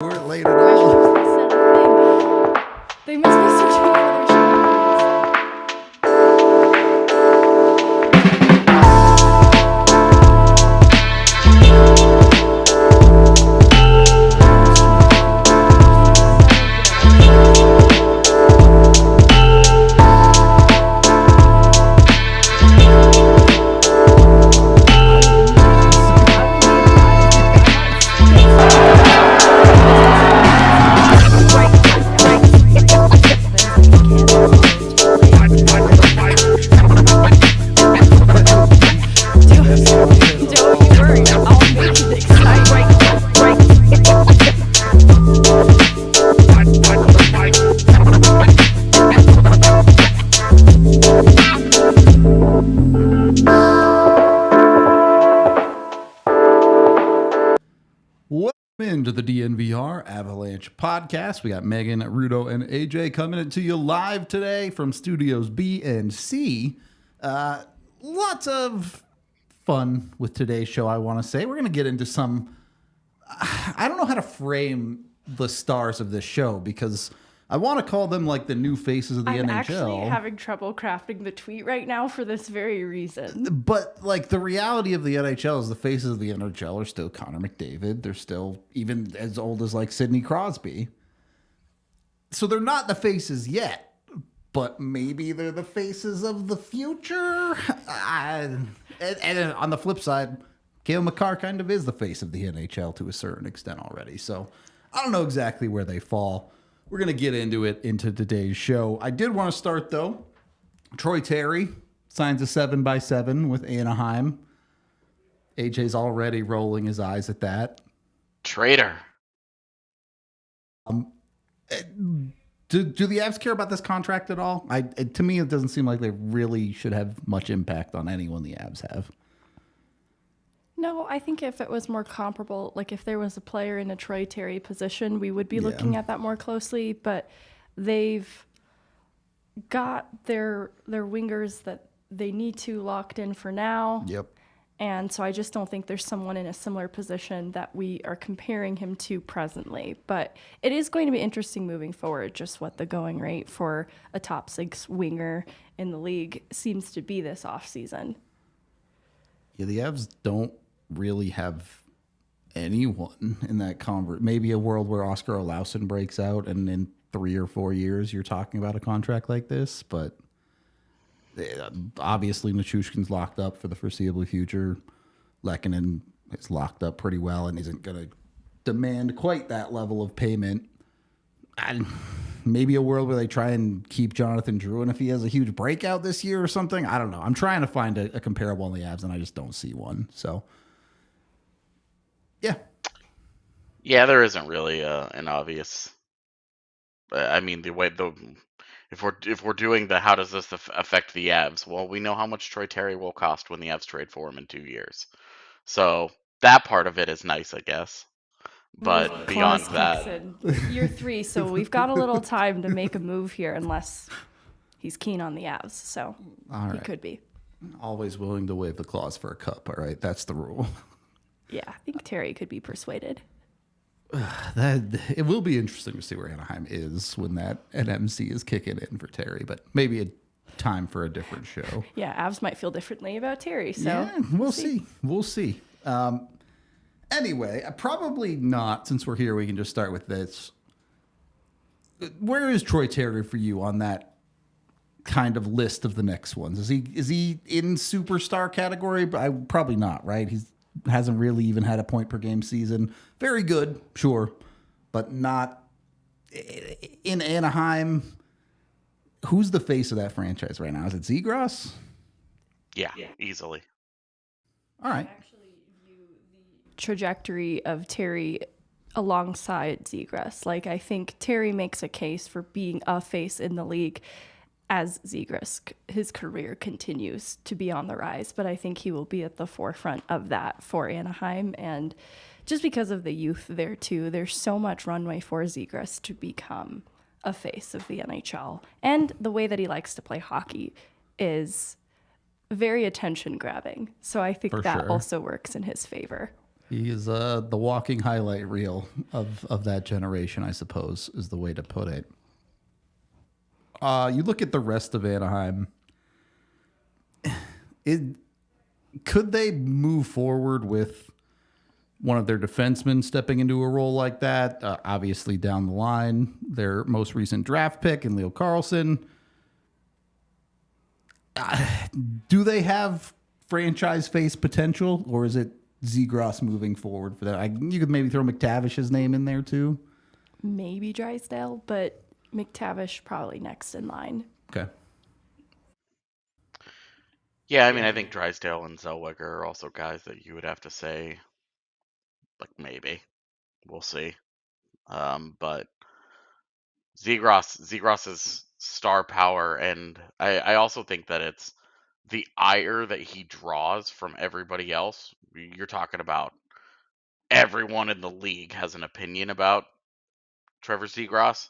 weren't late at all. They must be searching for their show. Into the DNVR Avalanche podcast. We got Megan, Rudo, and AJ coming to you live today from Studios B and C. Lots of fun with today's show, I want to say. We're going to get into some... I don't know how to frame the stars of this show because I want to call them like the new faces of the NHL. I'm actually having trouble crafting the tweet right now for this very reason. But like the reality of the NHL is the faces of the NHL are still Connor McDavid. They're still even as old as like Sidney Crosby. So they're not the faces yet, but maybe they're the faces of the future. And on the flip side, Cale Makar kind of is the face of the NHL to a certain extent already. So I don't know exactly where they fall. We're going to get into it into today's show. I did want to start, though. Troy Terry signs a 7x7 with Anaheim. AJ's already rolling his eyes at that. Traitor. Do the Avs care about this contract at all? To me, it doesn't seem like they really should have much impact on anyone the Avs have. No, I think if it was more comparable, like if there was a player in a Troy Terry position, we would be looking at that more closely. But they've got their wingers that they need to locked in for now. Yep. And so I just don't think there's someone in a similar position that we are comparing him to presently. But it is going to be interesting moving forward, just what the going rate for a top six winger in the league seems to be this offseason. Yeah, the Avs don't really have anyone in that convert. Maybe a world where Oscar Olausen breaks out and in 3 or 4 years you're talking about a contract like this, but obviously Nichushkin's locked up for the foreseeable future. Lehkonen is locked up pretty well and isn't going to demand quite that level of payment. And maybe a world where they try and keep Jonathan Drouin if he has a huge breakout this year or something. I don't know. I'm trying to find a comparable in the Avs, and I just don't see one. So, yeah. Yeah, there isn't really an obvious. I mean, if we're doing the how does this affect the Avs? Well, we know how much Troy Terry will cost when the Avs trade for him in 2 years. So that part of it is nice, I guess. But beyond that, year 3, so we've got a little time to make a move here, unless he's keen on the Avs. So he could be. Always willing to waive the clause for a cup. All right, that's the rule. Yeah, I think Terry could be persuaded. It will be interesting to see where Anaheim is when that NMC is kicking in for Terry, but maybe a time for a different show. Yeah, Avs might feel differently about Terry. So yeah, we'll see. We'll see. Anyway, probably not. Since we're here, we can just start with this. Where is Troy Terry for you on that kind of list of the next ones? Is he in superstar category? Probably not, right? He hasn't really even had a point per game season. Very good, sure, but not in Anaheim. Who's the face of that franchise right now? Is it Zegras? Yeah, easily. All right. Trajectory of Terry alongside Zegras. Like, I think Terry makes a case for being a face in the league as Zegras, his career continues to be on the rise, but I think he will be at the forefront of that for Anaheim. And just because of the youth there too, there's so much runway for Zegras to become a face of the NHL. And the way that he likes to play hockey is very attention grabbing. So I think that also works in his favor. He is the walking highlight reel of that generation, I suppose, is the way to put it. You look at the rest of Anaheim. Could they move forward with one of their defensemen stepping into a role like that? Obviously, down the line, their most recent draft pick in Leo Carlson. Do they have franchise face potential, or is it Zegras moving forward for that? You could maybe throw McTavish's name in there too. Maybe Drysdale, but McTavish probably next in line. Okay. Yeah, I mean, I think Drysdale and Zellweger are also guys that you would have to say, like, maybe. We'll see. But Zegras's star power, and I also think that it's the ire that he draws from everybody else. You're talking about everyone in the league has an opinion about Trevor Zegras,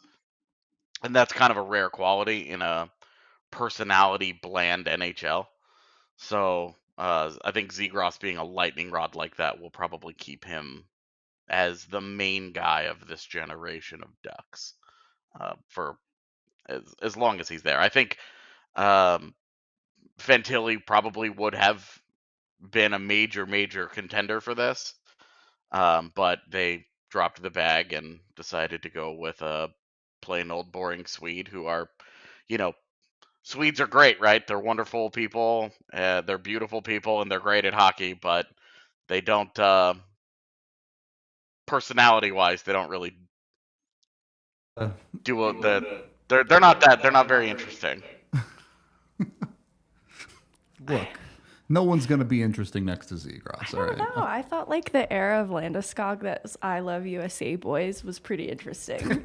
and that's kind of a rare quality in a personality bland NHL. So I think Zegras being a lightning rod like that will probably keep him as the main guy of this generation of Ducks for as long as he's there. I think Fantilli probably would have been a major contender for this, but they dropped the bag and decided to go with a plain old boring Swede who are, you know, Swedes are great, right? They're wonderful people, they're beautiful people, and they're great at hockey, but they don't, personality-wise, they don't really do they're not very interesting. Look, no one's going to be interesting next to Zegras. I don't know. I thought like the era of Landeskog, that I Love USA Boys, was pretty interesting.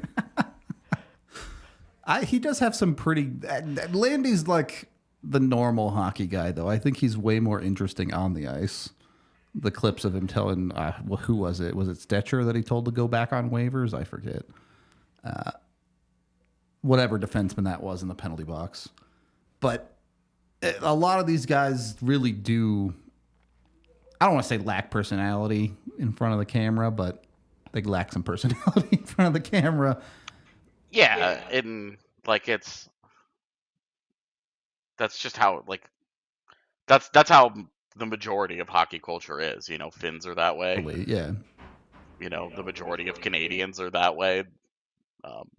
He does have some pretty. Landy's like the normal hockey guy, though. I think he's way more interesting on the ice. The clips of him telling, who was it? Was it Stetcher that he told to go back on waivers? I forget. Whatever defenseman that was in the penalty box. But a lot of these guys really do. I don't want to say lack personality in front of the camera, but they lack some personality in front of the camera. Yeah, and like that's just how that's how the majority of hockey culture is. You know, Finns are that way. Yeah. You know, the majority of Canadians are that way.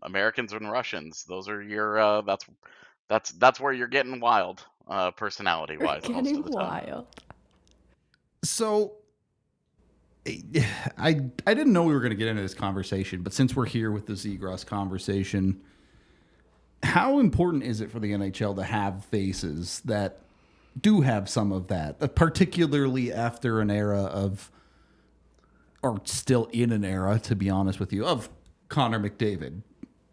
Americans and Russians, those are your that's where you're getting wild, personality wise, most of the time. Wild. So I didn't know we were going to get into this conversation, but since we're here with the Zegras conversation, how important is it for the NHL to have faces that do have some of that, particularly after an era of, or still in an era, to be honest with you, of Connor McDavid,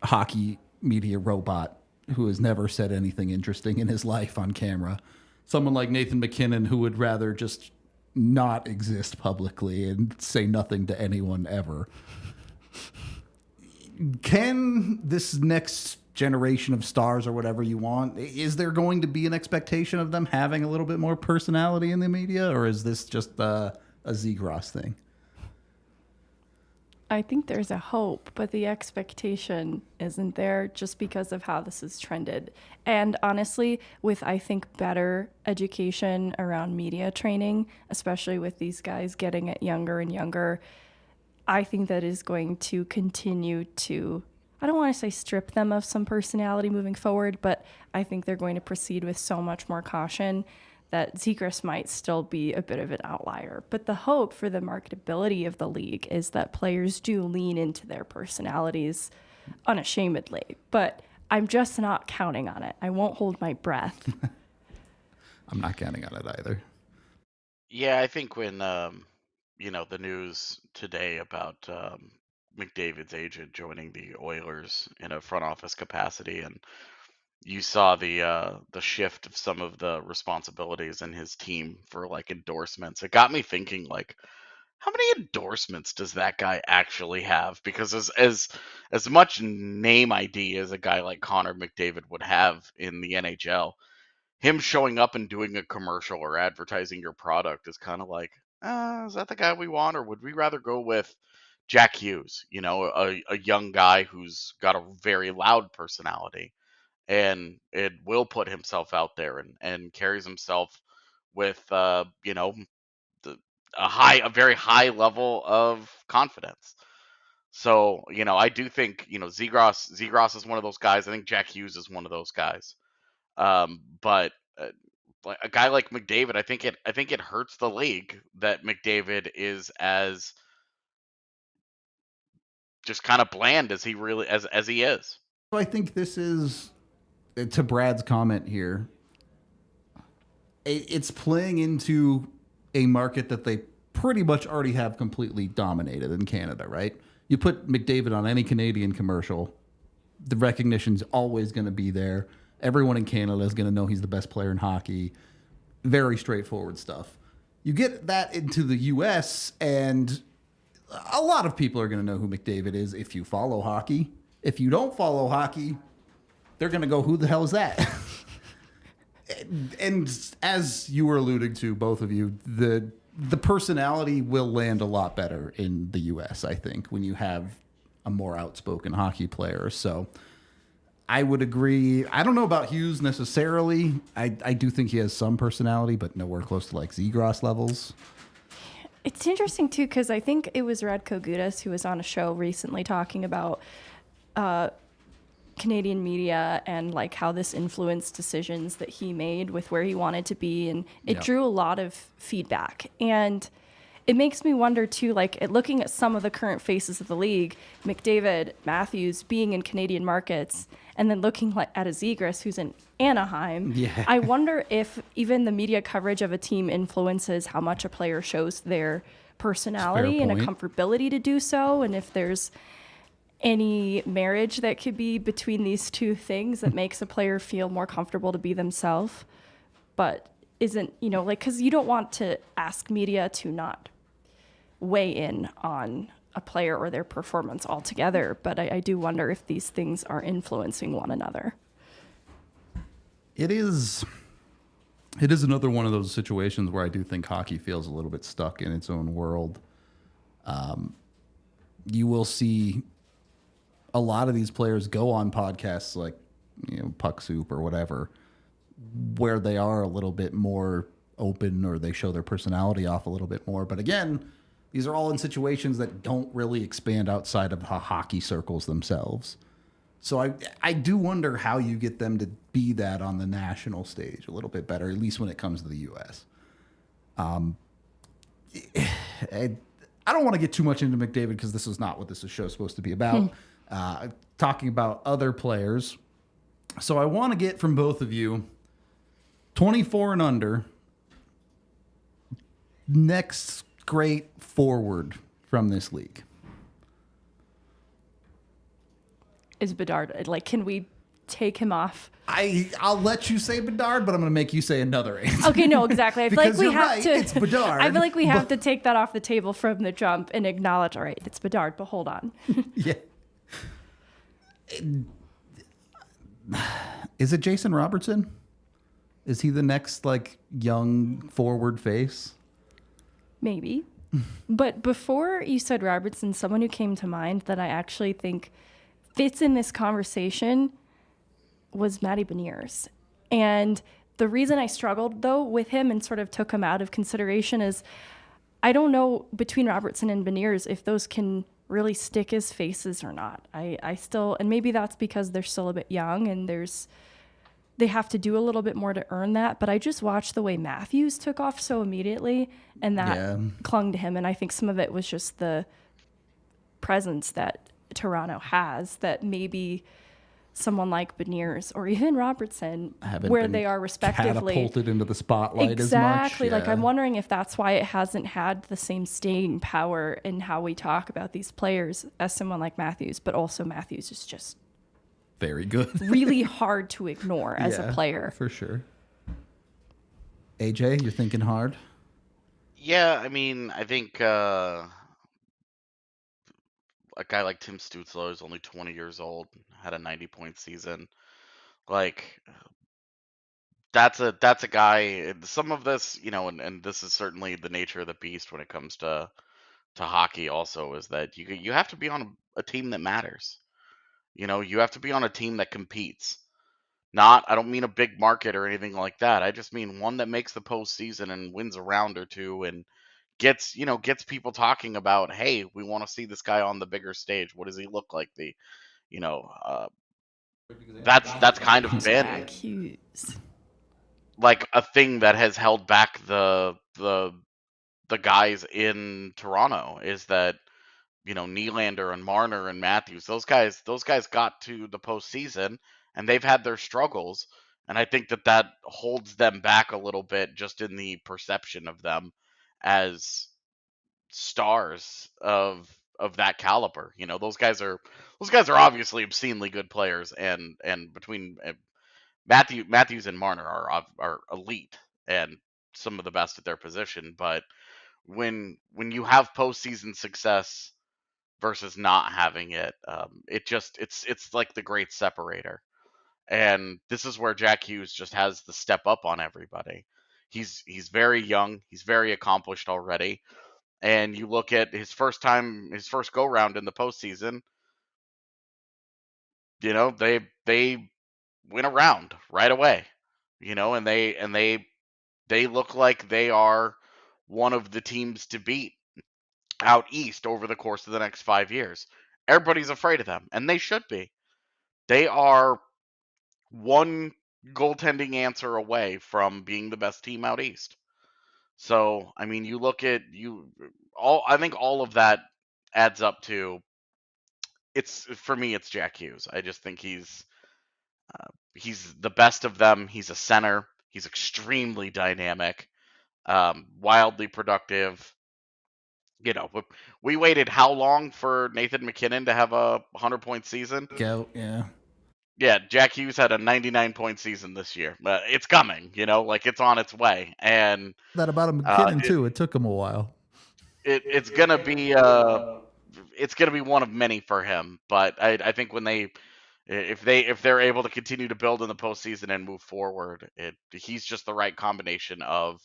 hockey media robot who has never said anything interesting in his life on camera. Someone like Nathan McKinnon who would rather just not exist publicly and say nothing to anyone ever. Can this next generation of stars, or whatever you want, is there going to be an expectation of them having a little bit more personality in the media, or is this just a Zegras thing? I think there's a hope, but the expectation isn't there just because of how this has trended. And honestly, with, I think, better education around media training, especially with these guys getting it younger and younger, I think that is going to continue to, I don't want to say strip them of some personality moving forward, but I think they're going to proceed with so much more caution that Zegras might still be a bit of an outlier. But the hope for the marketability of the league is that players do lean into their personalities unashamedly. But I'm just not counting on it. I won't hold my breath. I'm not counting on it either. Yeah, I think when the news today about McDavid's agent joining the Oilers in a front office capacity, and you saw the shift of some of the responsibilities in his team for like endorsements. It got me thinking, like, how many endorsements does that guy actually have? Because as much name ID as a guy like Connor McDavid would have in the NHL, him showing up and doing a commercial or advertising your product is kind of like, is that the guy we want, or would we rather go with Jack Hughes? You know, a young guy who's got a very loud personality and it will put himself out there and carries himself with you know the, a very high level of confidence. So I do think Zegras is one of those guys. I think Jack Hughes is one of those guys. But like a guy like McDavid, I think it hurts the league that McDavid is as just kind of bland as he really as he is. So I think this is, to Brad's comment here, it's playing into a market that they pretty much already have completely dominated in Canada, right? You put McDavid on any Canadian commercial, the recognition's always going to be there. Everyone in Canada is going to know he's the best player in hockey. Very straightforward stuff. You get that into the US, and a lot of people are going to know who McDavid is if you follow hockey. If you don't follow hockey, they're going to go, who the hell is that? And as you were alluding to, both of you, the personality will land a lot better in the US, I think, when you have a more outspoken hockey player. So I would agree. I don't know about Hughes necessarily. I do think he has some personality, but nowhere close to like Zegras levels. It's interesting too, because I think it was Radko Gudas who was on a show recently talking about Canadian media and like how this influenced decisions that he made with where he wanted to be, and it drew a lot of feedback. And it makes me wonder too, like looking at some of the current faces of the league, McDavid, Matthews being in Canadian markets, and then looking at a Zegras who's in Anaheim. Yeah. I wonder if even the media coverage of a team influences how much a player shows their personality and a comfortability to do so, and if there's any marriage that could be between these two things that makes a player feel more comfortable to be themselves, but isn't, like, because you don't want to ask media to not weigh in on a player or their performance altogether. But I do wonder if these things are influencing one another. It is another one of those situations where I do think hockey feels a little bit stuck in its own world. You will see a lot of these players go on podcasts like, Puck Soup or whatever, where they are a little bit more open or they show their personality off a little bit more. But again, these are all in situations that don't really expand outside of the hockey circles themselves. So I do wonder how you get them to be that on the national stage a little bit better, at least when it comes to the U.S. I don't want to get too much into McDavid because this is not what this show is supposed to be about. Talking about other players. So I want to get from both of you 24 and under, next great forward from this league. Is Bedard, like, can we take him off? I'll let you say Bedard, but I'm going to make you say another answer. Okay, no, exactly. I feel like we have to. It's Bedard. I feel like we have to take that off the table from the jump and acknowledge, all right, it's Bedard, but hold on. Yeah. Is it Jason Robertson? Is he the next like young forward face? Maybe. But before you said Robertson, someone who came to mind that I actually think fits in this conversation was Matty Beniers. And the reason I struggled, though, with him and sort of took him out of consideration is I don't know between Robertson and Beniers if those can really stick as faces or not. I still, and maybe that's because they're still a bit young and they have to do a little bit more to earn that. But I just watched the way Matthews took off so immediately, and that clung to him. And I think some of it was just the presence that Toronto has that maybe someone like Beniers or even Robertson, where they are respectively catapulted into the spotlight exactly. as much. Like I'm wondering if that's why it hasn't had the same staying power in how we talk about these players as someone like Matthews, but also Matthews is just very good, really hard to ignore as a player. For sure. AJ, you're thinking hard. Yeah, I mean, I think a guy like Tim Stützle is only 20 years old, had a 90-point season. Like, that's a guy. Some of this, and this is certainly the nature of the beast when it comes to hockey. Also, is that you have to be on a team that matters. You have to be on a team that competes. I don't mean a big market or anything like that. I just mean one that makes the postseason and wins a round or two and gets people talking about, hey, we want to see this guy on the bigger stage. What does he look like? You know, uh, that's kind of been Jack Hughes. like a thing that has held back the guys in Toronto is that Nylander and Marner and Matthews, those guys got to the postseason and they've had their struggles, and I think that holds them back a little bit just in the perception of them as stars of that caliber. Those guys are obviously obscenely good players, and between Matthews and Marner are elite and some of the best at their position, but when you have postseason success versus not having it, it's like the great separator. And this is where Jack Hughes just has the step up on everybody. He's very young, he's very accomplished already, and you look at his first go round in the postseason. They win a round right away. And they look like they are one of the teams to beat out east over the course of the next 5 years. Everybody's afraid of them, and they should be. They are one goaltending answer away from being the best team out east. So, I mean, you look at you all. I think all of that adds up to it's for me. It's Jack Hughes. I just think he's the best of them. He's a center. He's extremely dynamic, wildly productive. We waited how long for Nathan McKinnon to have a 100-point season? Yeah. Yeah, Jack Hughes had a 99-point season this year. But it's coming, it's on its way. And That about a McKinnon too. It took him a while. it's gonna be one of many for him. But I think if they're able to continue to build in the postseason and move forward, he's just the right combination of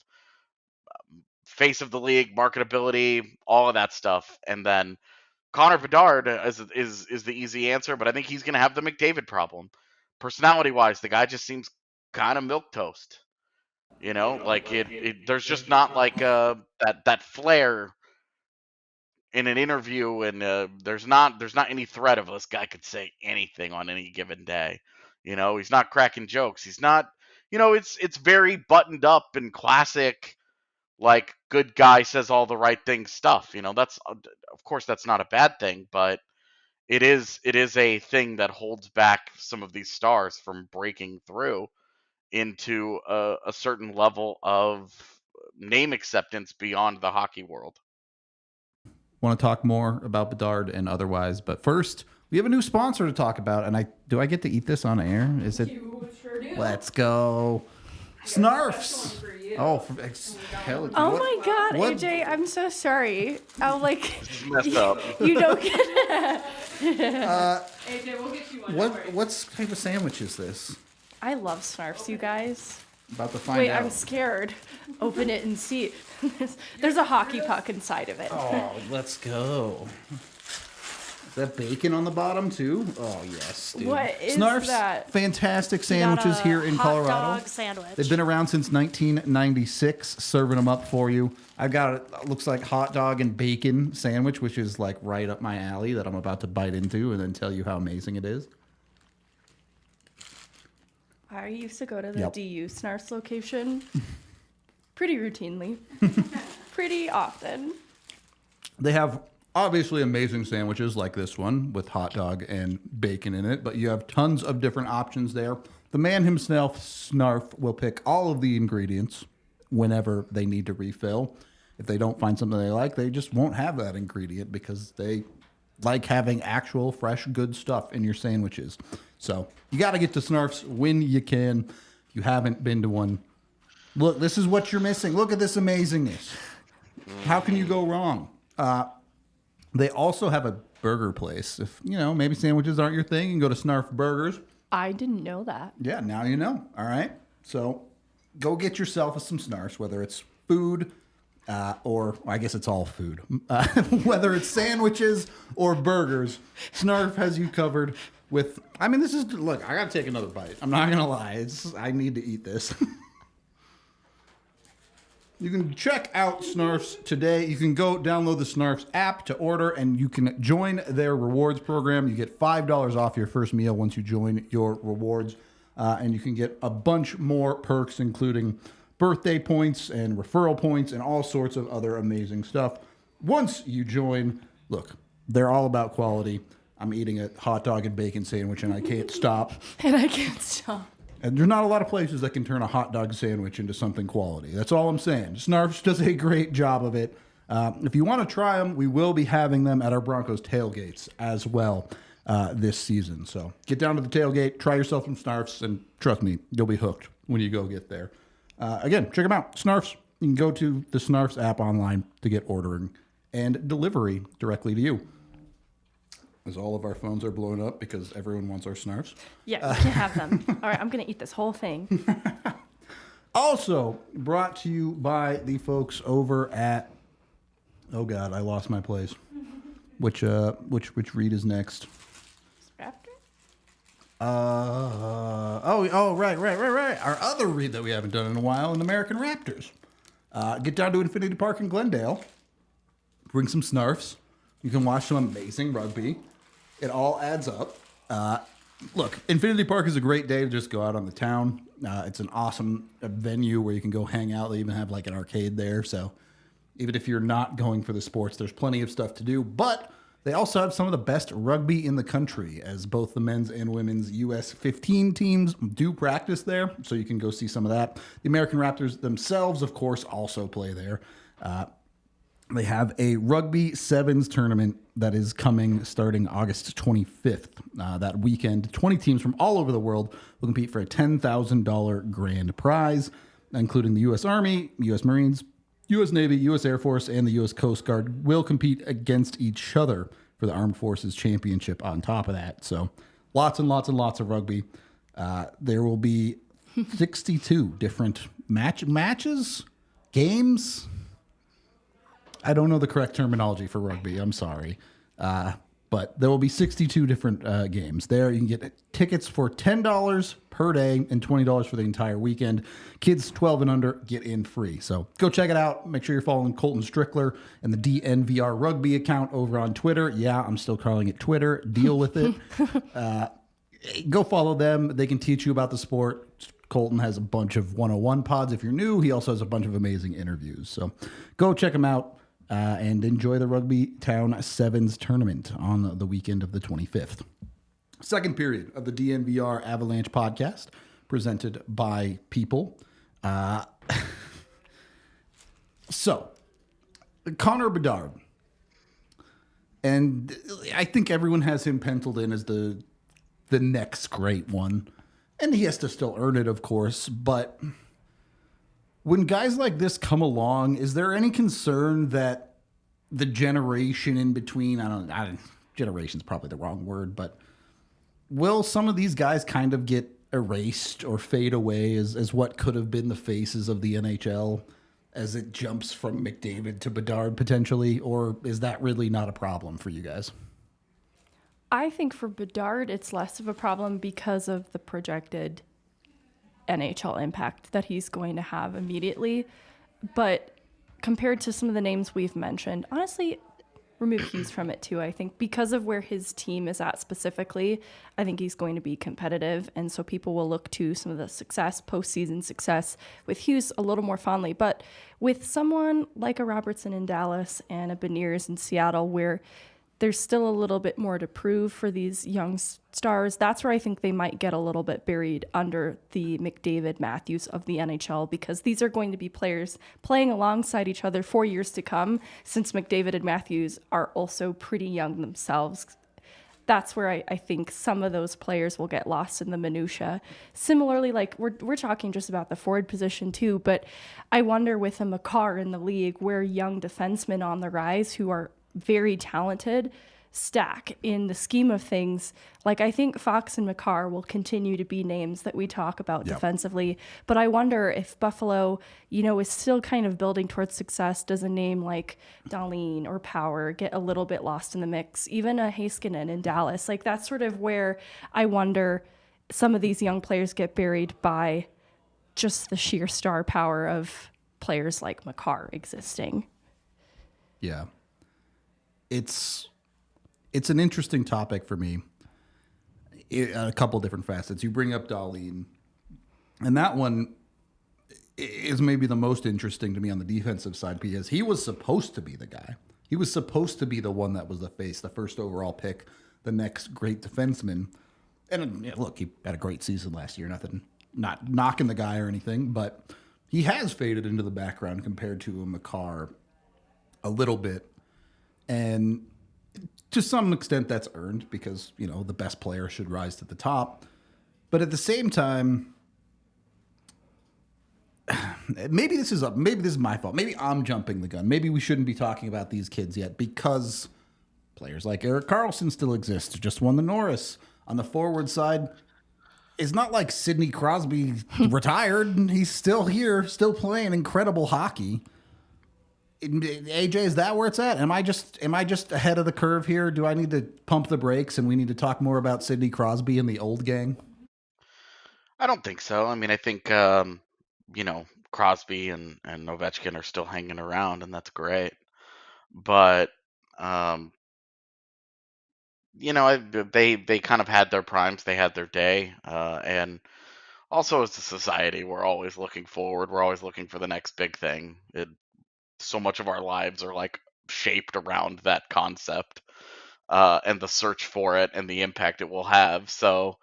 face of the league, marketability, all of that stuff. And then Connor Bedard is the easy answer, but I think he's going to have the McDavid problem. Personality wise, the guy just seems kind of milk toast. There's just not like that flair in an interview, and there's not any threat of this guy could say anything on any given day. He's not cracking jokes. He's not. It's very buttoned up and classic, like good guy says all the right things stuff. That's of course that's not a bad thing, but it is a thing that holds back some of these stars from breaking through into a certain level of name acceptance beyond the hockey world. Want to talk more about Bedard and otherwise, but first we have a new sponsor to talk about. And do I get to eat this on air? Is it? You sure do. Let's go. Snarfs. Oh, hell. Oh my God, what? AJ, I'm so sorry. I'm like, This is messed up. you don't get it. AJ, we'll get you one. What type of sandwich is this? I love Snarfs, you guys. About to find Wait, out. I'm scared. Open it and see. There's a hockey puck inside of it. Oh, let's go. Is that bacon on the bottom too? Oh yes, dude. What is Snarfs, that? fantastic Got sandwiches a here in hot Colorado. dog sandwich. They've been around since 1996, serving them up for you. I've got it looks like hot dog and bacon sandwich, which is like right up my alley that I'm about to bite into and then tell you how amazing it is. I used to go to the Yep. DU Snarfs location pretty routinely, pretty often. They have obviously amazing sandwiches like this one with hot dog and bacon in it, but you have tons of different options there. The man himself, Snarf, will pick all of the ingredients whenever they need to refill. If they don't find something they like, they just won't have that ingredient because they like having actual fresh, good stuff in your sandwiches. So you got to get to Snarfs when you can. If you haven't been to one, look, this is what you're missing. Look at this amazingness. How can you go wrong? They also have a burger place. If, maybe sandwiches aren't your thing, you can go to Snarf Burgers. I didn't know that. Yeah, now you know. All right. So go get yourself some Snarfs, whether it's food or I guess it's all food. Whether it's sandwiches or burgers, Snarf has you covered with, I mean, look, I got to take another bite. I'm not going to lie. I need to eat this. You can check out Snarfs today. You can go download the Snarfs app to order, and you can join their rewards program. You get $5 off your first meal once you join your rewards, and you can get a bunch more perks, including birthday points and referral points and all sorts of other amazing stuff. Once you join, look, they're all about quality. I'm eating a hot dog and bacon sandwich, and I can't stop. And I can't stop. And there's not a lot of places that can turn a hot dog sandwich into something quality. That's all I'm saying. Snarfs does a great job of it. If you want to try them, we will be having them at our Broncos tailgates as well this season. So get down to the tailgate, try yourself some Snarfs, and trust me, you'll be hooked when you go get there. Again, check them out. Snarfs. You can go to the Snarfs app online to get ordering and delivery directly to you. As all of our phones are blowing up because everyone wants our Snarfs. Yeah, we can have them. All right, I'm going to eat this whole thing. Also brought to you by the folks over at, oh God, I lost my place. Which read is next? Raptor? Right. Our other read that we haven't done in a while, in American Raptors. Get down to Infinity Park in Glendale. Bring some Snarfs. You can watch some amazing rugby. It all adds up. Look, Infinity Park is a great day to just go out on the town. It's an awesome venue where you can go hang out. They even have like an arcade there. So even if you're not going for the sports, there's plenty of stuff to do. But they also have some of the best rugby in the country, as both the men's and women's US 15 teams do practice there. So you can go see some of that. The American Raptors themselves, of course, also play there. They have a Rugby Sevens tournament that is coming starting August 25th. That weekend, 20 teams from all over the world will compete for a $10,000 grand prize, including the U.S. Army, U.S. Marines, U.S. Navy, U.S. Air Force, and the U.S. Coast Guard will compete against each other for the Armed Forces Championship on top of that. So lots and lots and lots of rugby. There will be 62 different matches, games. I don't know the correct terminology for rugby. I'm sorry. But there will be 62 different games. There you can get tickets for $10 per day and $20 for the entire weekend. Kids 12 and under get in free. So go check it out. Make sure you're following Colton Strickler and the DNVR Rugby account over on Twitter. Yeah, I'm still calling it Twitter. Deal with it. Go follow them. They can teach you about the sport. Colton has a bunch of 101 pods. If you're new, he also has a bunch of amazing interviews. So go check him out. And enjoy the Rugby Town Sevens tournament on the weekend of the 25th. Second period of the DNVR Avalanche podcast, presented by People. So, Connor Bedard. And I think everyone has him penciled in as the next great one. And he has to still earn it, of course, but when guys like this come along, is there any concern that the generation in between, generation's probably the wrong word, but will some of these guys kind of get erased or fade away as what could have been the faces of the NHL as it jumps from McDavid to Bedard potentially? Or is that really not a problem for you guys? I think for Bedard, it's less of a problem because of the projected NHL impact that he's going to have immediately. But compared to some of the names we've mentioned, honestly, remove Hughes from it too, I think. Because of where his team is at specifically, I think he's going to be competitive. And so people will look to some of the success, postseason success with Hughes a little more fondly. But with someone like a Robertson in Dallas and a Beniers in Seattle, where there's still a little bit more to prove for these young stars, that's where I think they might get a little bit buried under the McDavid Matthews of the NHL, because these are going to be players playing alongside each other for years to come, since McDavid and Matthews are also pretty young themselves. That's where I think some of those players will get lost in the minutia. Similarly, like we're talking just about the forward position too, but I wonder with a Makar in the league, where young defensemen on the rise who are very talented, stack in the scheme of things. Like, I think Fox and Makar will continue to be names that we talk about defensively, but I wonder if Buffalo, is still kind of building towards success. Does a name like Dahlin or Power get a little bit lost in the mix? Even a Heiskanen in Dallas, like that's sort of where I wonder some of these young players get buried by just the sheer star power of players like Makar existing. Yeah. It's an interesting topic for me. A couple different facets. You bring up Dahlin, and that one is maybe the most interesting to me on the defensive side because he was supposed to be the guy. He was supposed to be the one that was the face, the first overall pick, the next great defenseman. And look, he had a great season last year. Not knocking the guy or anything, but he has faded into the background compared to Makar a little bit. And to some extent that's earned because, the best player should rise to the top. But at the same time, maybe this is my fault. Maybe I'm jumping the gun. Maybe we shouldn't be talking about these kids yet because players like Erik Karlsson still exist. Just won the Norris. On the forward side, it's not like Sidney Crosby retired. He's still here, still playing incredible hockey. AJ, is that where it's at? Am I just ahead of the curve here? Do I need to pump the brakes and we need to talk more about Sidney Crosby and the old gang? I don't think so. I mean, I think Crosby and Ovechkin are still hanging around, and that's great. But they kind of had their primes. They had their day, and also as a society, we're always looking forward. We're always looking for the next big thing. So much of our lives are like shaped around that concept and the search for it and the impact it will have. So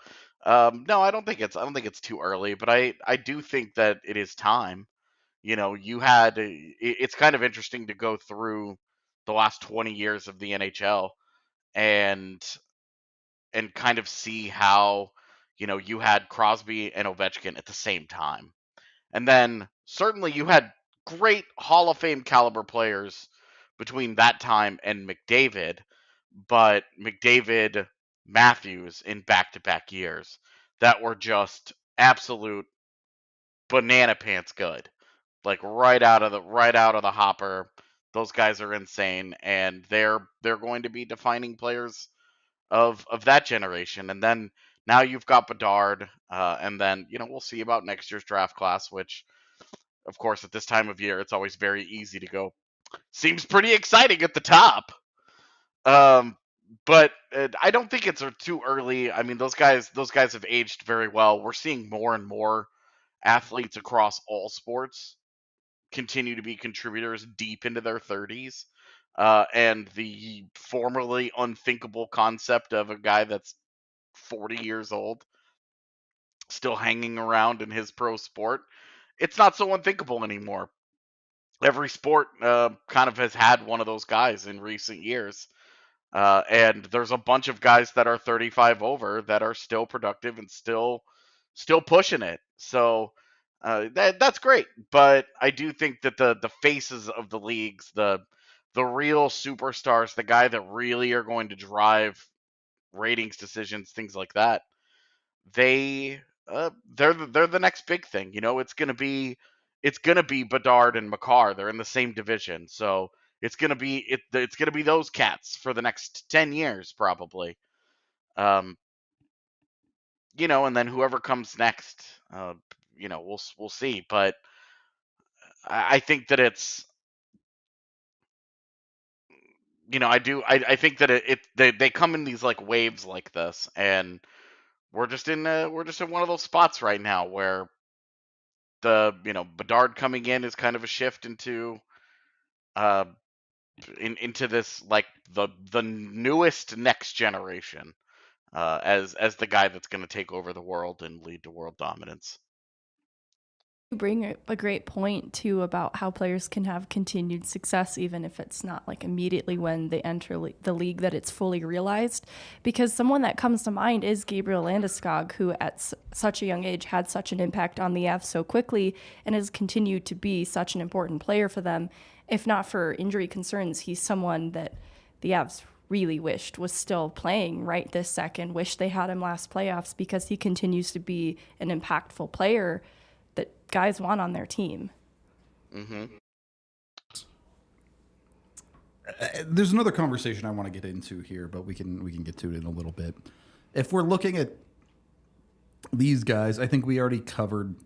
no, I don't think it's too early, but I do think that it is time. It's kind of interesting to go through the last 20 years of the NHL and kind of see how you had Crosby and Ovechkin at the same time. And then certainly you had great Hall of Fame caliber players between that time and McDavid, but McDavid, Matthews in back-to-back years that were just absolute banana pants good. Like right out of the hopper. Those guys are insane and they're going to be defining players of that generation. And then now you've got Bedard, and then we'll see about next year's draft class, which of course, at this time of year, it's always very easy to go. Seems pretty exciting at the top. But I don't think it's too early. I mean, those guys have aged very well. We're seeing more and more athletes across all sports continue to be contributors deep into their 30s. And the formerly unthinkable concept of a guy that's 40 years old still hanging around in his pro sport, it's not so unthinkable anymore. Every sport kind of has had one of those guys in recent years. And there's a bunch of guys that are 35 over that are still productive and still pushing it. So that's great. But I do think that the faces of the leagues, the real superstars, the guy that really are going to drive ratings decisions, things like that, they're the next big thing. It's gonna be Bedard and Makar. They're in the same division, so it's gonna be those cats for the next 10 years probably. And then whoever comes next, we'll see. But I think that it's I think that they come in these like waves like this, and we're just in one of those spots right now where Bedard coming in is kind of a shift into uh into this like the newest next generation as the guy that's going to take over the world and lead to world dominance. You bring a great point too about how players can have continued success even if it's not like immediately when they enter the league that it's fully realized, because someone that comes to mind is Gabriel Landeskog, who at such a young age had such an impact on the Avs so quickly and has continued to be such an important player for them. If not for injury concerns, he's someone that the Avs really wished was still playing right this second. Wish they had him last playoffs because he continues to be an impactful player that guys want on their team. Mm-hmm. There's another conversation I want to get into here, but we can get to it in a little bit. If we're looking at these guys, I think we already covered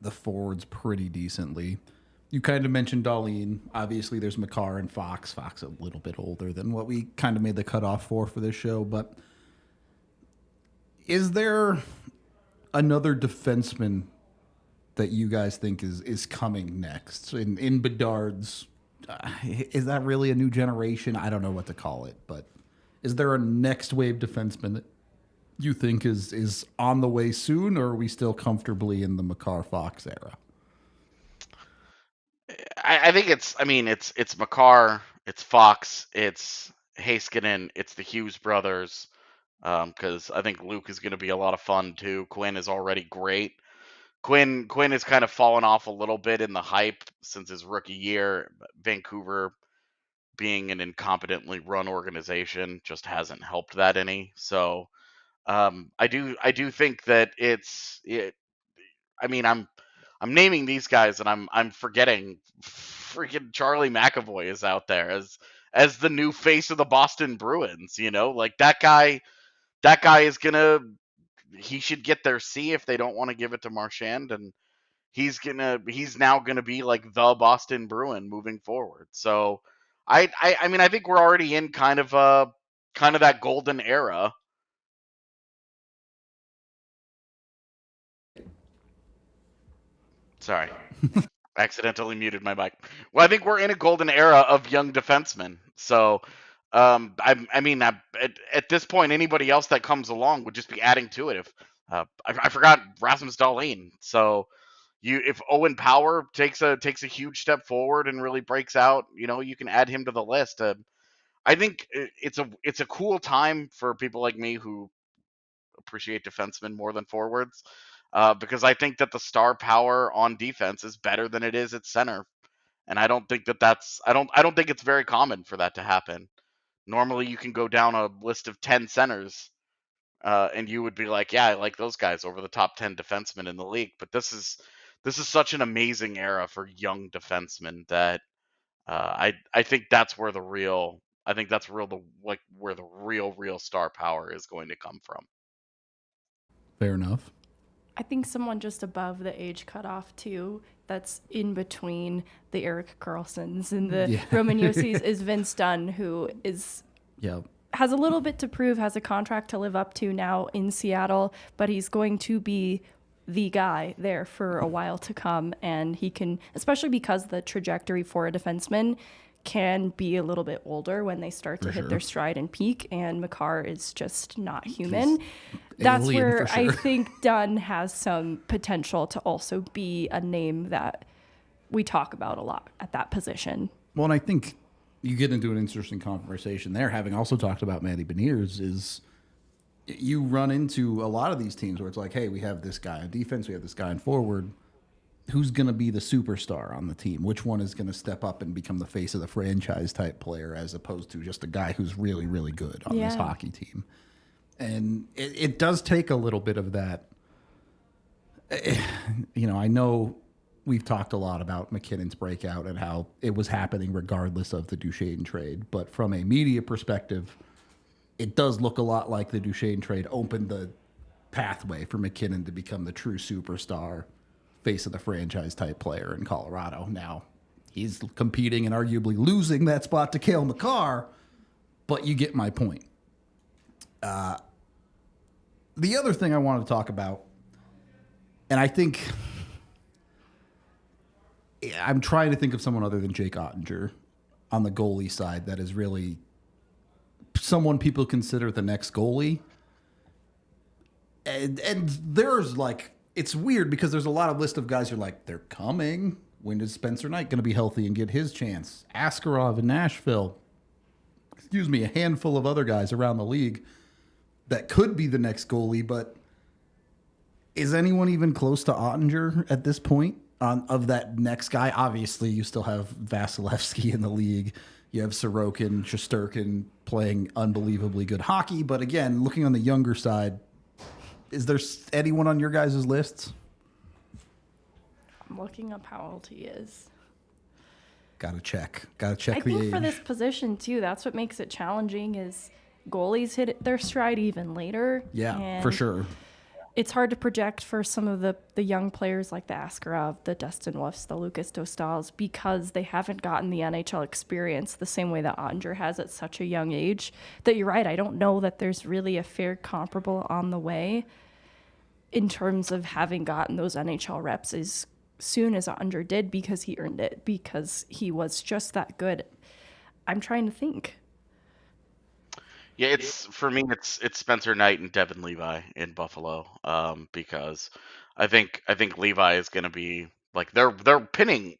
the forwards pretty decently. You kind of mentioned Dahlin. Obviously, there's Makar and Fox. Fox a little bit older than what we kind of made the cutoff for this show. But is there another defenseman that you guys think is coming next in Bedard's? Is that really a new generation? I don't know what to call it, but is there a next wave defenseman that you think is on the way soon, or are we still comfortably in the Makar Fox era? I think it's Makar, it's Fox, it's Heiskanen, it's the Hughes brothers, because I think Luke is going to be a lot of fun too. Quinn is already great. Quinn has kind of fallen off a little bit in the hype since his rookie year. Vancouver being an incompetently run organization just hasn't helped that any. So I do think that I'm naming these guys and I'm forgetting freaking Charlie McAvoy is out there as the new face of the Boston Bruins. Like that guy is he should get their C if they don't want to give it to Marchand, and he's now gonna be like the Boston Bruin moving forward. So I think we're already in kind of that golden era. Sorry. Accidentally muted my mic. Well, I think we're in a golden era of young defensemen. So at this point, anybody else that comes along would just be adding to it. If I forgot Rasmus Dahlin. So if Owen Power takes a huge step forward and really breaks out, you can add him to the list. I think it's a cool time for people like me who appreciate defensemen more than forwards, because I think that the star power on defense is better than it is at center, and I don't think I don't think it's very common for that to happen. Normally, you can go down a list of 10 centers, and you would be like, yeah, I like those guys over the top 10 defensemen in the league. But this is such an amazing era for young defensemen that I think that's where where the real star power is going to come from. Fair enough. I think someone just above the age cutoff too, that's in between the Erik Karlssons and the Roman Josis, is Vince Dunn, who has a little bit to prove, has a contract to live up to now in Seattle, but he's going to be the guy there for a while to come, and he can, especially because the trajectory for a defenseman can be a little bit older when they start to hit their stride and peak, and Makar is just not human. That's where I think Dunn has some potential to also be a name that we talk about a lot at that position. Well, and I think you get into an interesting conversation there, having also talked about Matty Beniers, is you run into a lot of these teams where it's like, hey, we have this guy on defense, we have this guy on forward. Who's going to be the superstar on the team? Which one is going to step up and become the face of the franchise type player, as opposed to just a guy who's really, really good on this hockey team? And it does take a little bit of that. I know we've talked a lot about McKinnon's breakout and how it was happening regardless of the Duchesne trade. But from a media perspective, it does look a lot like the Duchesne trade opened the pathway for McKinnon to become the true superstar, face of the franchise type player in Colorado. Now, he's competing and arguably losing that spot to Cale Makar, but you get my point. The other thing I wanted to talk about, and I think I'm trying to think of someone other than Jake Ottinger on the goalie side that is really someone people consider the next goalie. And there's like, it's weird because there's a lot of list of guys who are like, they're coming. When is Spencer Knight going to be healthy and get his chance? Askarov in Nashville. A handful of other guys around the league that could be the next goalie, but is anyone even close to Ottinger at this point of that next guy? Obviously, you still have Vasilevsky in the league. You have Sorokin, Shesterkin playing unbelievably good hockey. But again, looking on the younger side, is there anyone on your guys' lists? I'm looking up how old he is. Gotta check I the think age. for this position too, that's what makes it challenging is goalies hit their stride even later. Yeah, and for sure. It's hard to project for some of the young players like the Askarov, the Dustin Wolfs, the Lucas Dostals, because they haven't gotten the NHL experience the same way that Ottinger has at such a young age. That you're right, I don't know that there's really a fair comparable on the way in terms of having gotten those NHL reps as soon as Ottinger did because he earned it, because he was just that good. I'm trying to think. Yeah, it's for me. It's Spencer Knight and Devin Levi in Buffalo, because I think Levi is going to be like they're pinning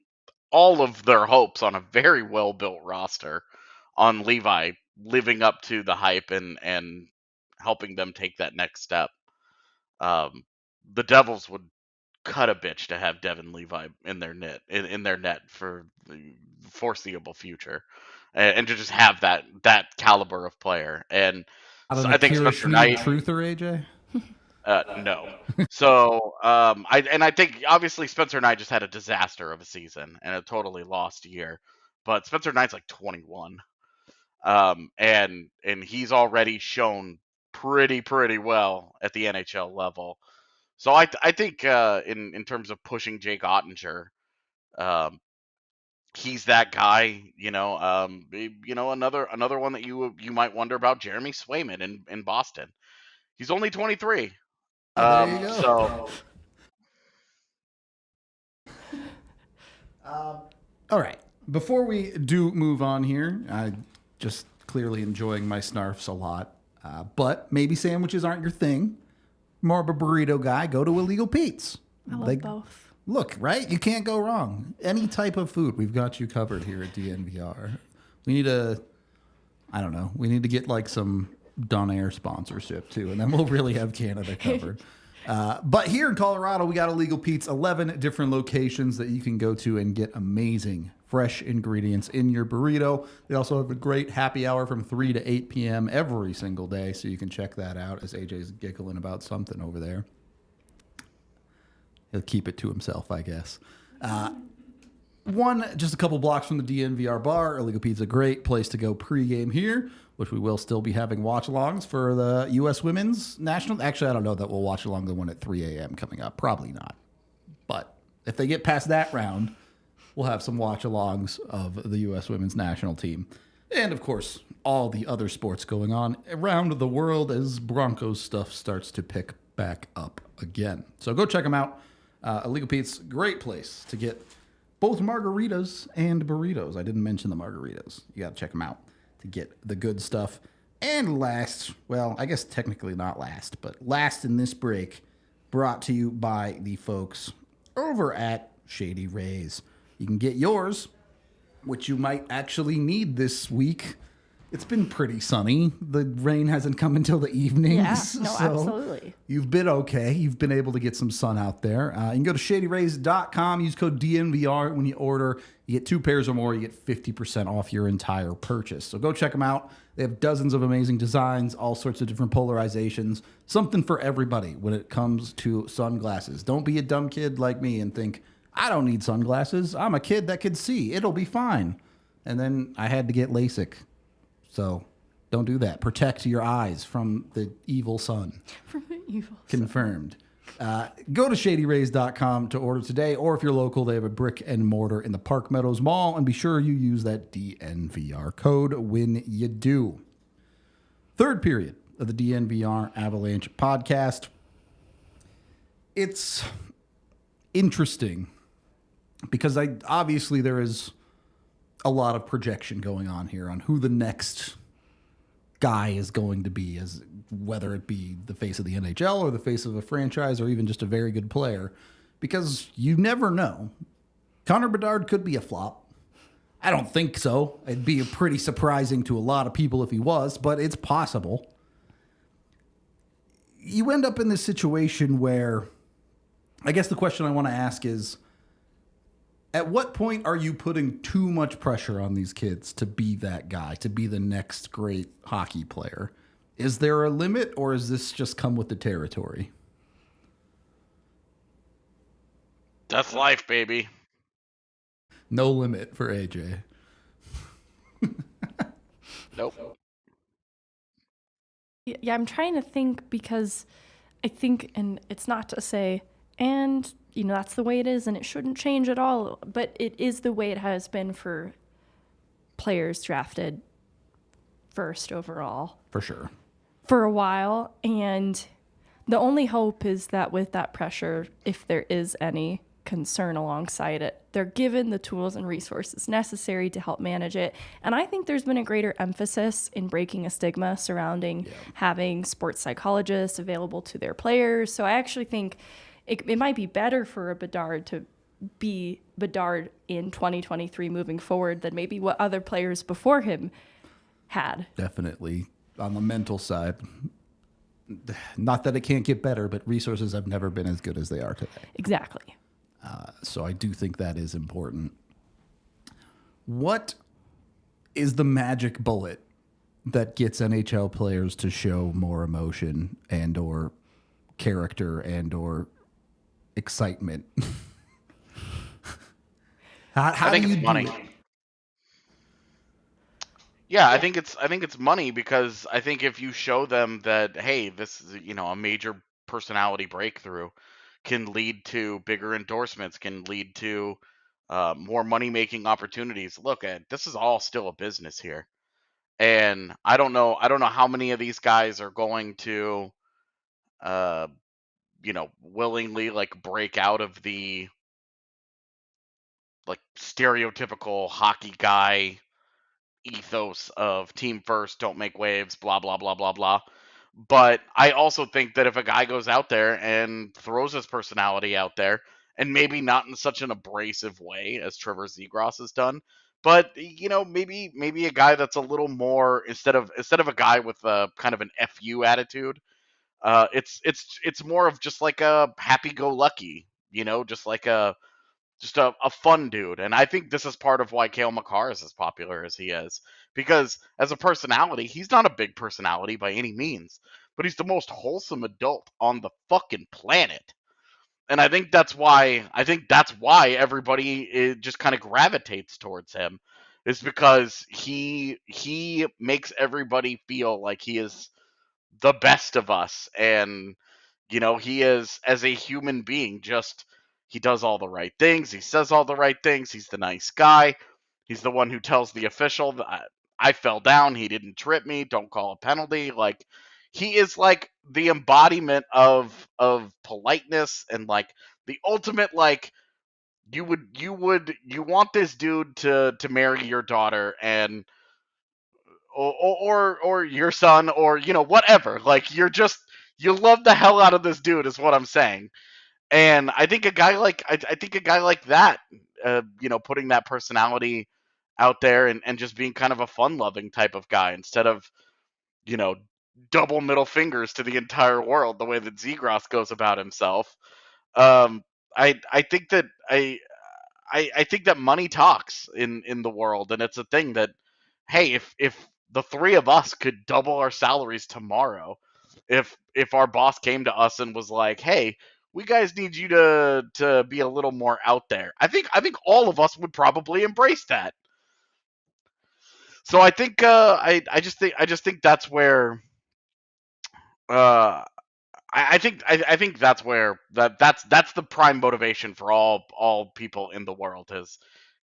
all of their hopes on a very well built roster on Levi living up to the hype and helping them take that next step. The Devils would cut a bitch to have Devin Levi in their net for the foreseeable future, and to just have that caliber of player. And Out of so the I think Kira Spencer Schmid Knight, truther, AJ? no. So I think obviously Spencer Knight just had a disaster of a season and a totally lost year, but Spencer Knight's like 21, and he's already shown pretty well at the NHL level. So I think in terms of pushing Jake Ottinger, um, he's that guy. Another one that you might wonder about, Jeremy Swayman in Boston. He's only 23. Oh, there you go. So All right. Before we do move on here, I just clearly enjoying my snarfs a lot. But maybe sandwiches aren't your thing. More of a burrito guy, go to Illegal Pete's. I love both. Look, right? You can't go wrong. Any type of food, we've got you covered here at DNVR. We need we need to get like some Donair sponsorship too, and then we'll really have Canada covered. But here in Colorado, we got Illegal Pete's, 11 different locations that you can go to and get amazing fresh ingredients in your burrito. They also have a great happy hour from 3 to 8 p.m. every single day, so you can check that out as AJ's giggling about something over there. He'll keep it to himself, I guess. Just a couple blocks from the DNVR bar. Illegal Pete's a great place to go pregame here, which we will still be having watch-alongs for the U.S. Women's National. Actually, I don't know that we'll watch along the one at 3 a.m. coming up. Probably not. But if they get past that round, we'll have some watch-alongs of the U.S. Women's National Team. And, of course, all the other sports going on around the world as Broncos stuff starts to pick back up again. So go check them out. Illegal Pete's, great place to get both margaritas and burritos. I didn't mention the margaritas. You got to check them out to get the good stuff. And last, well, I guess technically not last, but last in this break, brought to you by the folks over at Shady Rays. You can get yours, which you might actually need this week. It's been pretty sunny. The rain hasn't come until the evenings. Yeah, no, absolutely. You've been okay. You've been able to get some sun out there. You can go to shadyrays.com. Use code DNVR when you order. You get 2 pairs or more. You get 50% off your entire purchase. So go check them out. They have dozens of amazing designs, all sorts of different polarizations. Something for everybody when it comes to sunglasses. Don't be a dumb kid like me and think, I don't need sunglasses. I'm a kid that can see. It'll be fine. And then I had to get LASIK. So don't do that. Protect your eyes from the evil sun. From the evil Confirmed. Go to shadyrays.com to order today, or if you're local, they have a brick and mortar in the Park Meadows Mall, and be sure you use that DNVR code when you do. Third period of the DNVR Avalanche podcast. It's interesting because obviously there is a lot of projection going on here on who the next guy is going to be, as whether it be the face of the NHL or the face of a franchise or even just a very good player, because you never know. Connor Bedard could be a flop. I don't think so. It'd be pretty surprising to a lot of people if he was, but it's possible. You end up in this situation where I guess the question I want to ask is, At what point are you putting too much pressure on these kids to be that guy, to be the next great hockey player? Is there a limit, or is this just come with the territory? That's life, baby. No limit for AJ. Nope. Yeah, I'm trying to think because I think, and it's not to say, and, that's the way it is and it shouldn't change at all, but it is the way it has been for players drafted first overall. For sure. For a while. And the only hope is that with that pressure, if there is any concern alongside it, they're given the tools and resources necessary to help manage it. And I think there's been a greater emphasis in breaking a stigma surrounding having sports psychologists available to their players. So I actually think it might be better for a Bedard to be Bedard in 2023 moving forward than maybe what other players before him had. Definitely. On the mental side, not that it can't get better, but resources have never been as good as they are today. Exactly. So I do think that is important. What is the magic bullet that gets NHL players to show more emotion and or character and or excitement? How I think do you it's money. Yeah, I think it's money, because I think if you show them that, hey, this is, a major personality breakthrough can lead to bigger endorsements, can lead to more money making opportunities. Look, this is all still a business here, and I don't know how many of these guys are going to, willingly break out of the stereotypical hockey guy ethos of team first, don't make waves, blah blah blah blah blah. But I also think that if a guy goes out there and throws his personality out there, and maybe not in such an abrasive way as Trevor Zegras has done, but maybe a guy that's a little more, instead of a guy with a kind of an FU attitude, it's more of just like a happy-go-lucky, just like a fun dude. And I think this is part of why Cale Makar is as popular as he is. Because as a personality, he's not a big personality by any means, but he's the most wholesome adult on the fucking planet. And I think that's why everybody just kind of gravitates towards him, is because he makes everybody feel like he is the best of us. And he is, as a human being, just, he does all the right things, he says all the right things, he's the nice guy, he's the one who tells the official that I fell down, he didn't trip me, don't call a penalty. Like, he is like the embodiment of politeness, and like the ultimate, like, you want this dude to marry your daughter, and or your son, or whatever. Like, you love the hell out of this dude, is what I'm saying. And I think a guy like that, putting that personality out there, and just being kind of a fun loving type of guy, instead of you know double middle fingers to the entire world the way that Zegras goes about himself. um I think that I think that money talks in the world, and it's a thing that, hey, if the three of us could double our salaries tomorrow, if our boss came to us and was like, hey, we guys need you to be a little more out there, I think all of us would probably embrace that. So I think I just think that's where uh I think that's where that's the prime motivation for all people in the world, is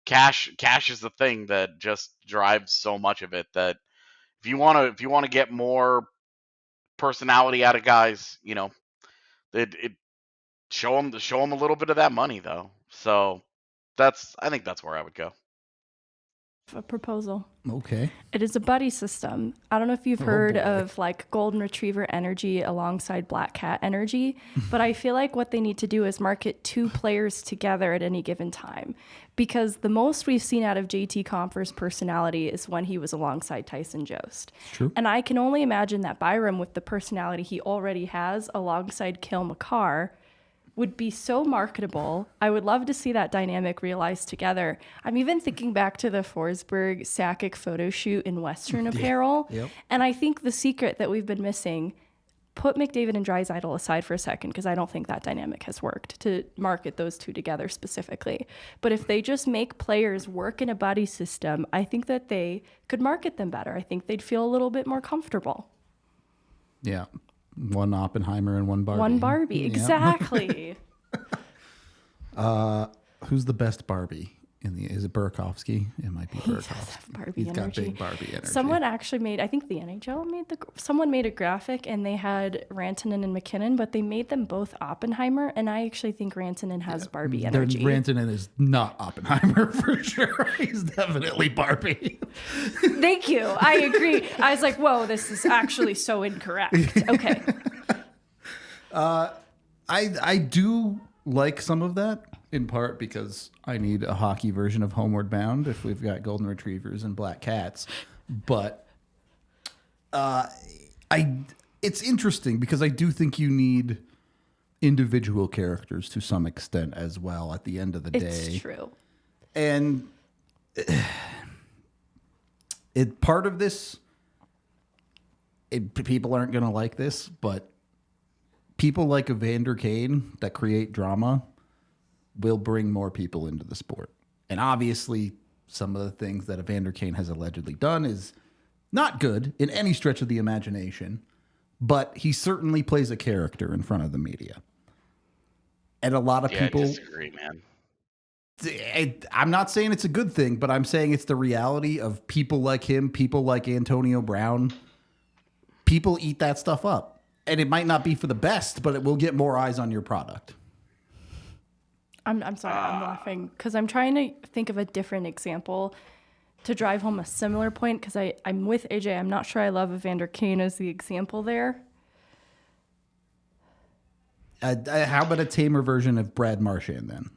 cash. Cash is the thing that just drives so much of it, that if you want to get more personality out of guys, it show them a little bit of that money, though. So I think that's where I would go. A proposal. Okay. It is a buddy system. I don't know if you've heard of like golden retriever energy alongside black cat energy, but I feel like what they need to do is market two players together at any given time, because the most we've seen out of JT Compher's personality is when he was alongside Tyson Jost. True. And I can only imagine that Byram, with the personality he already has alongside Cale Makar, would be so marketable. I would love to see that dynamic realized together. I'm even thinking back to the Forsberg Sakic photo shoot in Western apparel. Yep. And I think the secret that we've been missing, put McDavid and Draisaitl aside for a second, because I don't think that dynamic has worked to market those two together specifically. But if they just make players work in a buddy system, I think that they could market them better. I think they'd feel a little bit more comfortable. Yeah. One Oppenheimer and one Barbie. One Barbie, Yeah. exactly. Who's the best Barbie? Is it Burakovsky? It might be He does Burakovsky. have Barbie He's got energy. big Barbie energy. Someone actually made, I think the NHL someone made a graphic and they had Rantanen and McKinnon, but they made them both Oppenheimer. And I actually think Rantanen has Barbie energy. Rantanen is not Oppenheimer for sure. He's definitely Barbie. Thank you. I agree. I was like, whoa, this is actually so incorrect. Okay. I do like some of that, in part because I need a hockey version of Homeward Bound if we've got golden retrievers and black cats. But it's interesting because I do think you need individual characters to some extent as well at the end of the day. It's true. And part of this, people aren't going to like this, but people like Evander Kane that create drama will bring more people into the sport. And obviously, some of the things that Evander Kane has allegedly done is not good in any stretch of the imagination, but he certainly plays a character in front of the media. And a lot of people... I disagree, man. I'm not saying it's a good thing, but I'm saying it's the reality of people like him, people like Antonio Brown. People eat that stuff up. And it might not be for the best, but it will get more eyes on your product. I'm sorry, I'm laughing because I'm trying to think of a different example to drive home a similar point because I'm with AJ. I'm not sure I love Evander Kane as the example there. How about a tamer version of Brad Marchand then?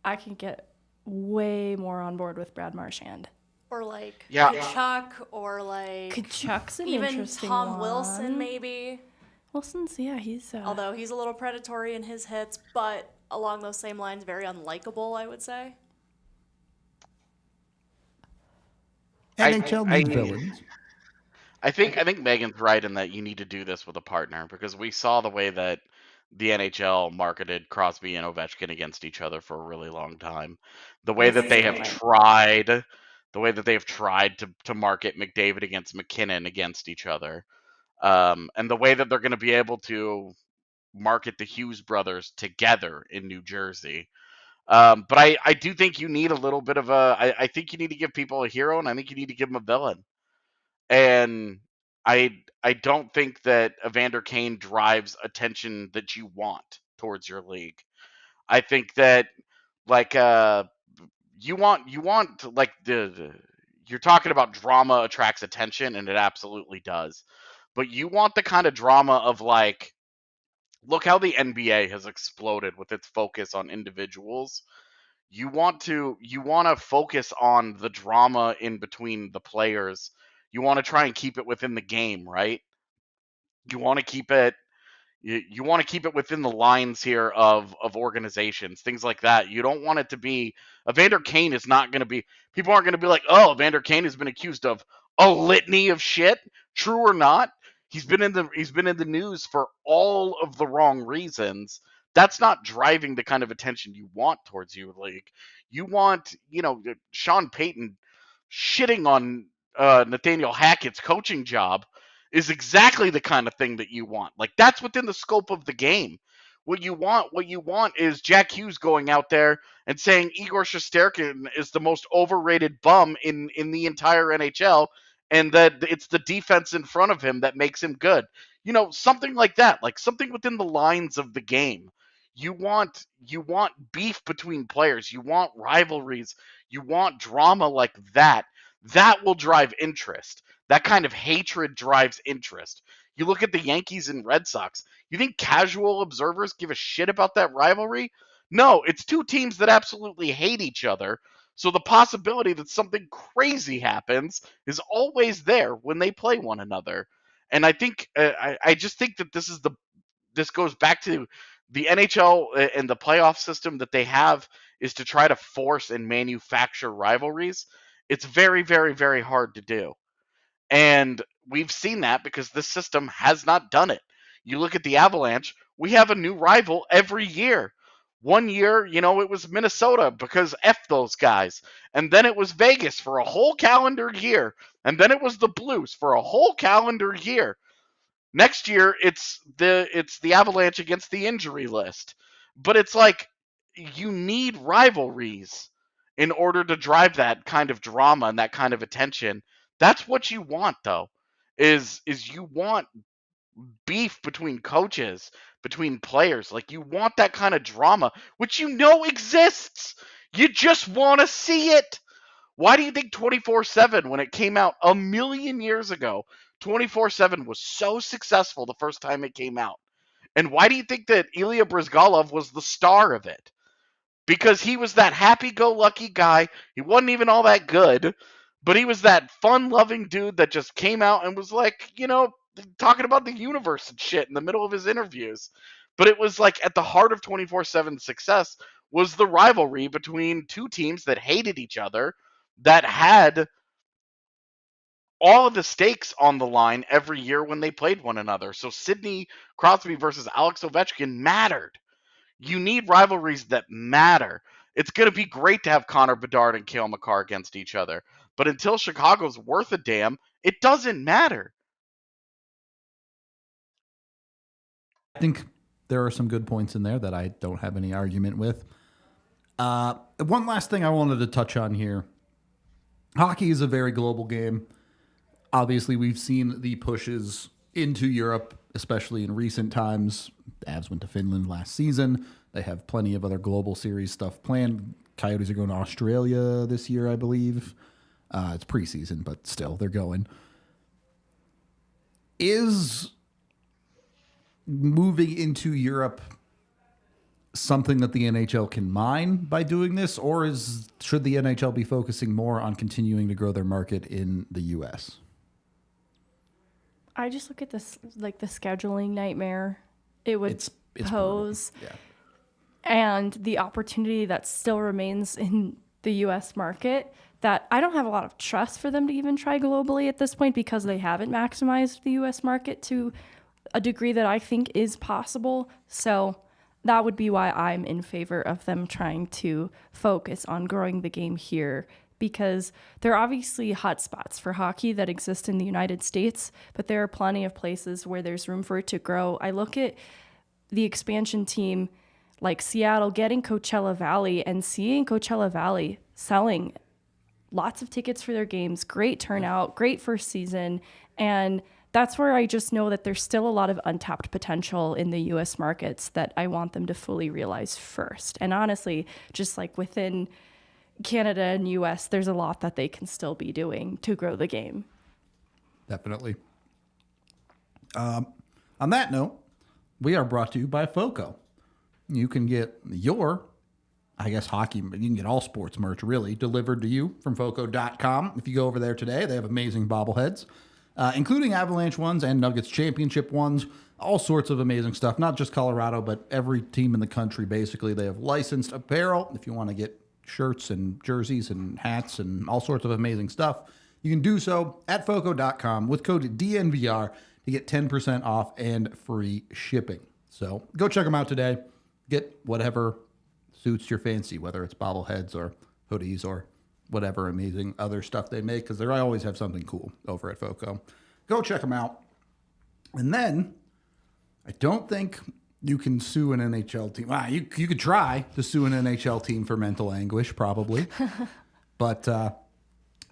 I can get way more on board with Brad Marchand. Or like Yeah. Kachuk, or like Kachuk's an even interesting Tom one. Wilson, maybe. Wilson's, yeah, he's... Although he's a little predatory in his hits, but along those same lines, very unlikable, I would say. NHL needs villains. I think Megan's right in that you need to do this with a partner because we saw the way that the NHL marketed Crosby and Ovechkin against each other for a really long time. The way that they have tried to market McDavid against McKinnon against each other. And the way that they're going to be able to market the Hughes brothers together in New Jersey. But I do think you need a little bit of I think you need to give people a hero, and I think you need to give them a villain. And I don't think that Evander Kane drives attention that you want towards your league. I think that like you want like you're talking about drama attracts attention, and it absolutely does. But you want the kind of drama of like, look how the NBA has exploded with its focus on individuals. You want to focus on the drama in between the players. You want to try and keep it within the game, right? You want to keep it you want to keep it within the lines here of organizations, things like that. You don't want it to be Evander Kane is not going to be people aren't going to be like, "Oh, Evander Kane has been accused of a litany of shit." True or not, he's been in the news for all of the wrong reasons. That's not driving the kind of attention you want towards your league. You want, Sean Payton shitting on Nathaniel Hackett's coaching job is exactly the kind of thing that you want. Like, that's within the scope of the game. What you want is Jack Hughes going out there and saying Igor Shesterkin is the most overrated bum in the entire NHL, and that it's the defense in front of him that makes him good. Something like that, like something within the lines of the game. You want beef between players. You want rivalries. You want drama like that. That will drive interest. That kind of hatred drives interest. You look at the Yankees and Red Sox. You think casual observers give a shit about that rivalry? No, it's two teams that absolutely hate each other. So the possibility that something crazy happens is always there when they play one another. And I think I just think that this is this goes back to the NHL and the playoff system that they have is to try to force and manufacture rivalries. It's very, very, very hard to do. And we've seen that because this system has not done it. You look at the Avalanche, we have a new rival every year. One year, it was Minnesota because F those guys. And then it was Vegas for a whole calendar year. And then it was the Blues for a whole calendar year. Next year, it's the Avalanche against the injury list. But it's like you need rivalries in order to drive that kind of drama and that kind of attention. That's what you want, though, is you want beef between coaches, between players. Like, you want that kind of drama, which exists. You just want to see it. Why do you think 24/7, when it came out a million years ago, 24/7 was so successful the first time it came out? And why do you think that Ilya Bryzgalov was the star of it? Because he was that happy-go-lucky guy. He wasn't even all that good, but he was that fun-loving dude that just came out and was like, talking about the universe and shit in the middle of his interviews. But it was like at the heart of 24/7 success was the rivalry between two teams that hated each other, that had all of the stakes on the line every year when they played one another. So Sidney Crosby versus Alex Ovechkin mattered. You need rivalries that matter. It's going to be great to have Connor Bedard and Cale Makar against each other. But until Chicago's worth a damn, it doesn't matter. I think there are some good points in there that I don't have any argument with. One last thing I wanted to touch on here. Hockey is a very global game. Obviously, we've seen the pushes into Europe, especially in recent times. The Avs went to Finland last season. They have plenty of other global series stuff planned. Coyotes are going to Australia this year, I believe. It's preseason, but still, they're going. Is moving into Europe something that the NHL can mine by doing this, or should the NHL be focusing more on continuing to grow their market in the U.S.? I just look at this like the scheduling nightmare it would It's pose, yeah. and the opportunity that still remains in the U.S. market that I don't have a lot of trust for them to even try globally at this point, because they haven't maximized the U.S. market to a degree that I think is possible. So that would be why I'm in favor of them trying to focus on growing the game here, because there are obviously hotspots for hockey that exist in the United States, but there are plenty of places where there's room for it to grow. I look at the expansion team like Seattle getting Coachella Valley and seeing Coachella Valley selling lots of tickets for their games, great turnout, great first season, and that's where I just know that there's still a lot of untapped potential in the U.S. markets that I want them to fully realize first. And honestly, just like within Canada and U.S., there's a lot that they can still be doing to grow the game. Definitely. On that note, we are brought to you by FOCO. You can get your, hockey, you can get all sports merch really delivered to you from FOCO.com. If you go over there today, they have amazing bobbleheads. Including Avalanche ones and Nuggets championship ones, all sorts of amazing stuff. Not just Colorado, but every team in the country, basically. They have licensed apparel. If you want to get shirts and jerseys and hats and all sorts of amazing stuff, you can do so at FOCO.com with code DNVR to get 10% off and free shipping. So go check them out today. Get whatever suits your fancy, whether it's bobbleheads or hoodies or whatever amazing other stuff they make, because they always have something cool over at FOCO. Go check them out. And then, I don't think you can sue an NHL team. Wow, you could try to sue an NHL team for mental anguish, probably. But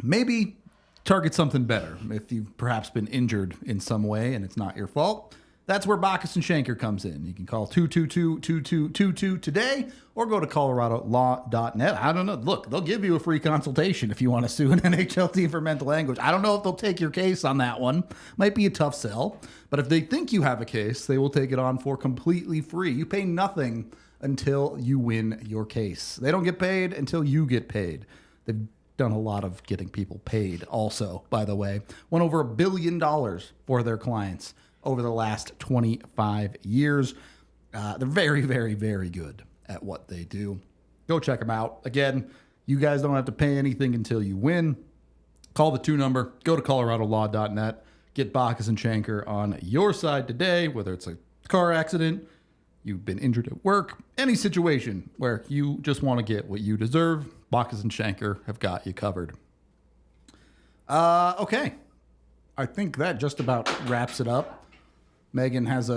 maybe target something better. If you've perhaps been injured in some way and it's not your fault, that's where Bacchus and Shanker comes in. You can call 222-2222 today or go to coloradolaw.net. I don't know. Look, they'll give you a free consultation if you want to sue an NHL team for mental anguish. I don't know if they'll take your case on that one. Might be a tough sell. But if they think you have a case, they will take it on for completely free. You pay nothing until you win your case. They don't get paid until you get paid. They've done a lot of getting people paid also, by the way. Won over $1 billion for their clients over the last 25 years. They're very, very, very good at what they do. Go check them out. Again, you guys don't have to pay anything until you win. Call the 2 number. Go to coloradolaw.net. Get Bacchus and Shanker on your side today, whether it's a car accident, you've been injured at work, any situation where you just want to get what you deserve, Bacchus and Shanker have got you covered. Okay. I think that just about wraps it up. Megan has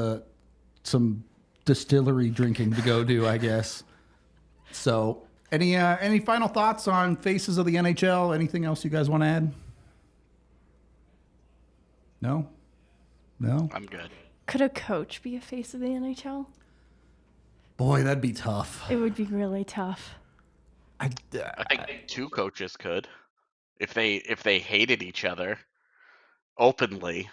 some distillery drinking to go do, I guess. So, any final thoughts on faces of the NHL? Anything else you guys want to add? No? I'm good. Could a coach be a face of the NHL? Boy, that'd be tough. It would be really tough. I think 2 coaches could, if they hated each other openly.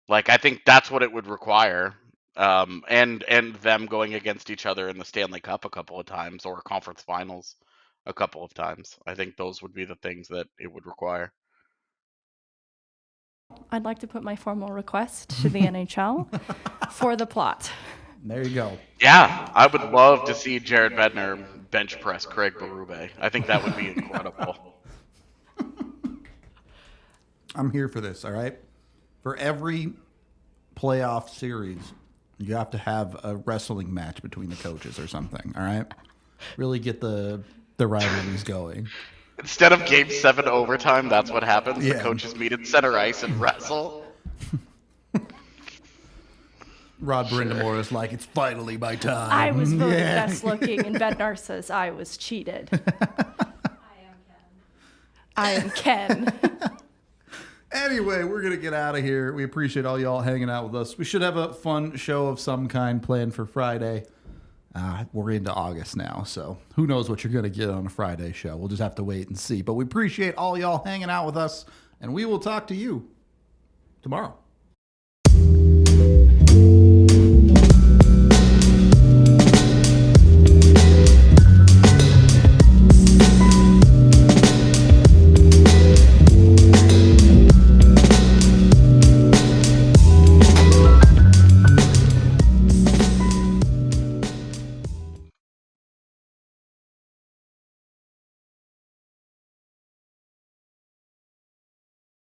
Like, I think that's what it would require. And them going against each other in the Stanley Cup a couple of times, or conference finals a couple of times. I think those would be the things that it would require. I'd like to put my formal request to the NHL for the plot. There you go. Yeah, I would love to see Jared Bednar bench press Craig Berube. I think that would be incredible. I'm here for this, all right? For every playoff series, you have to have a wrestling match between the coaches or something, all right? Really get the rivalries going. Instead of Game 7 overtime, that's what happens. Yeah. The coaches meet at center ice and wrestle. Rod Brindamore is like, it's finally my time. I was voted best looking, and Bednar says I was cheated. I am Ken. Anyway, we're going to get out of here. We appreciate all y'all hanging out with us. We should have a fun show of some kind planned for Friday. We're into August now, so who knows what you're going to get on a Friday show. We'll just have to wait and see. But we appreciate all y'all hanging out with us, and we will talk to you tomorrow.